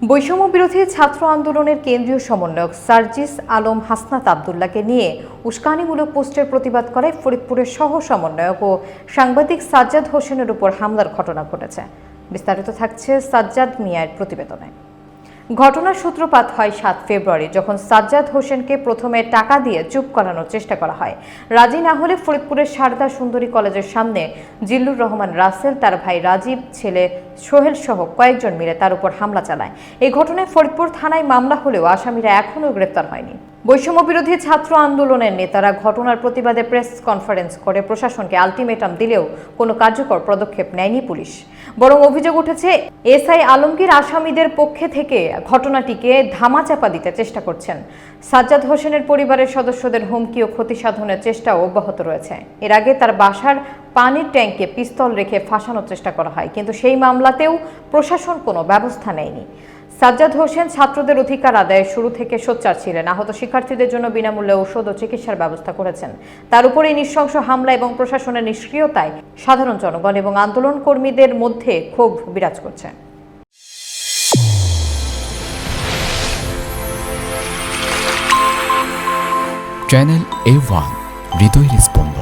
বৈষম্য বিরোধী ছাত্র আন্দোলনের কেন্দ্রীয় সমন্বয়ক সার্জিস আলম হাসনাত আবদুল্লাহকে নিয়ে উস্কানিমূলক পোস্টের প্রতিবাদ করায় ফরিদপুরের সহ সমন্বয়ক ও সাংবাদিক সাজ্জাদ হোসেনের উপর হামলার ঘটনা ঘটেছে। বিস্তারিত থাকছে সাজ্জাদ মিয়ার প্রতিবেদনে। ঘটনার সূত্রপাত হয় ৭ ফেব্রুয়ারি, যখন সাজ্জাদ হোসেনকে প্রথমে টাকা দিয়ে চুপ করানোর চেষ্টা করা হয়। রাজি না হলে ফরিদপুরের সারদা সুন্দরী কলেজের সামনে জিল্লুর রহমান রাসেল, তার ভাই রাজীব, ছেলে সোহেল সহ কয়েকজন মিলে তার উপর হামলা চালায়। এই ঘটনায় ফরিদপুর থানায় মামলা হলেও আসামিরা এখনও গ্রেপ্তার হয়নি। বৈষম্য বিরোধী ছাত্র আন্দোলনের নেতারা ঘটনার প্রতিবাদে প্রেস কনফারেন্স করে প্রশাসনকে আলটিমেটাম দিলেও কোনো কার্যকর পদক্ষেপ নেয়নি পুলিশ। বরং অভিযোগ উঠেছে এসআই আলমগীর আসামিদের পক্ষে থেকে ঘটনাটিকে ধামাচাপা দিতে চেষ্টা করছেন। সাজ্জাদ হোসেনের পরিবারের সদস্যদের হুমকি ও ক্ষতি সাধনের চেষ্টাও অব্যাহত রয়েছে। এর আগে তার বাসার পানির ট্যাঙ্কে পিস্তল রেখে ফাঁসানোর চেষ্টা করা হয়, কিন্তু সেই মামলাতেও প্রশাসন কোনো ব্যবস্থা নেয়নি। সাজ্জাদ হোসেন ছাত্রদের অধিকার আদায়ে শুরু থেকে সোচ্চার ছিলেন। আহত শিক্ষার্থীদের জন্য বিনামূল্যে ঔষধ ও চিকিৎসার ব্যবস্থা করেছেন। তার উপরে নৃশংস হামলা এবং প্রশাসনের নিষ্ক্রিয়তায় সাধারণ জনগণ এবং আন্দোলন কর্মীদের মধ্যে ক্ষোভ বিরাজ করছে। চ্যানেল A1 হৃদয়ের স্পন্দন।